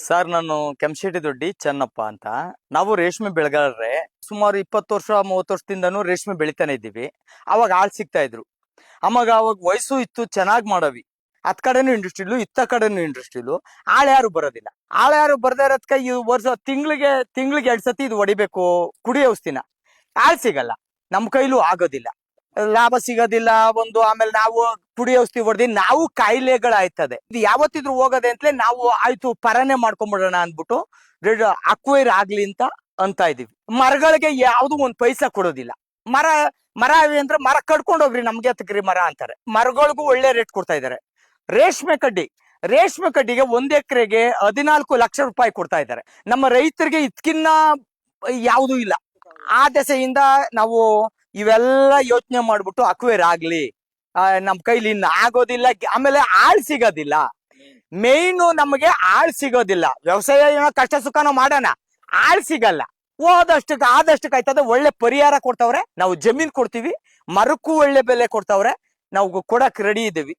Sir ನಾನು ಕೆಂಶೆಟ್ಟಿ ದೊಡ್ಡಿ ಚೆನ್ನಪ್ಪ ಅಂತ. ನಾವು ರೇಷ್ಮೆ ಬೆಳೆಗಾರರೇ. ಸುಮಾರು 20 ವರ್ಷ 30 ವರ್ಷದಿಂದನೂ ರೇಷ್ಮೆ ಬೆಳಿತಾನೆ ಇದ್ದೀವಿ. ಅವಾಗ ಆಳ್ ಸಿಗ್ತಾ ಇದ್ರು. ಅವಾಗ ವಯಸ್ಸು ಇತ್ತು, ಚೆನ್ನಾಗ್ ಮಾಡವಿ. ಅತ್ ಕಡೆನೂ ಇಂಟ್ರೆಸ್ಟ್ ಇಲ್ಲು, ಇತ್ತ ಕಡೆನೂ ಇಂಟ್ರೆಸ್ಟ್ ಇಲ್ಲು. ಆಳ್ ಯಾರು ಬರೋದಿಲ್ಲ. ಆಳ್ ಯಾರು ಬರ್ದೇ ಇರೋದ್ಕ ಈ ವರ್ಷ ತಿಂಗ್ಳಿಗೆ 2 ಸತಿ ಇದು ಹೊಡಿಬೇಕು ಕುಡಿ ಔಷಧಿನ. ಆಳ್ ಸಿಗಲ್ಲ, ನಮ್ ಕೈಲೂ ಆಗೋದಿಲ್ಲ, ಲಾಭ ಸಿಗೋದಿಲ್ಲ ಒಂದು. ಆಮೇಲೆ ನಾವು ಕುಡಿ ಔಷಧಿ ಹೊಡೆದಿ ನಾವು ಕಾಯಿಲೆಗಳಾಯ್ತದೆ. ಇದು ಯಾವತ್ತಿದ್ರು ಹೋಗದೆ ಅಂತಲೇ ನಾವು ಆಯ್ತು ಪರನೆ ಮಾಡ್ಕೊಂಡ್ಬಿಡೋಣ ಅಂದ್ಬಿಟ್ಟು ಅಕ್ವೈರ್ ಆಗ್ಲಿ ಅಂತ ಇದೀವಿ. ಮರಗಳಿಗೆ ಯಾವ್ದು ಒಂದ್ ಪೈಸಾ ಕೊಡೋದಿಲ್ಲ. ಮರ ಮರ ಅವೆ ಅಂದ್ರೆ ಮರ ಕಡ್ಕೊಂಡ್ ಹೋಗ್ರಿ, ನಮ್ಗೆ ತಕ್ರಿ ಮರ ಅಂತಾರೆ. ಮರಗಳಿಗೂ ಒಳ್ಳೆ ರೇಟ್ ಕೊಡ್ತಾ ಇದಾರೆ. ರೇಷ್ಮೆ ಕಡ್ಡಿಗೆ 1 ಎಕರೆಗೆ 14 ಲಕ್ಷ ರೂಪಾಯಿ ಕೊಡ್ತಾ ಇದ್ದಾರೆ. ನಮ್ಮ ರೈತರಿಗೆ ಇದಕ್ಕಿನ್ನ ಯಾವುದು ಇಲ್ಲ. ಆ ದೆಸೆಯಿಂದ ನಾವು ಇವೆಲ್ಲ ಯೋಚನೆ ಮಾಡ್ಬಿಟ್ಟು ಅಕ್ವೇರ್ ಆಗ್ಲಿ, ನಮ್ ಕೈಲಿ ಇನ್ನ ಆಗೋದಿಲ್ಲ. ಆಮೇಲೆ ಆಳ್ ಸಿಗೋದಿಲ್ಲ. ಮೇಯ್ನು ನಮಗೆ ಆಳ್ ಸಿಗೋದಿಲ್ಲ. ವ್ಯವಸಾಯ ಏನೋ ಕಷ್ಟ ಸುಖನೋ ಮಾಡೋಣ, ಆಳ್ ಸಿಗಲ್ಲ. ಆದಷ್ಟಕ್ಕೆ ಆಯ್ತದೆ. ಒಳ್ಳೆ ಪರಿಹಾರ ಕೊಡ್ತಾವ್ರೆ. ನಾವು ಜಮೀನ್ ಕೊಡ್ತೀವಿ, ಮರಕ್ಕೂ ಒಳ್ಳೆ ಬೆಲೆ ಕೊಡ್ತಾವ್ರೆ. ನಾವು ಕೊಡಕ್ ರೆಡಿ ಇದೀವಿ.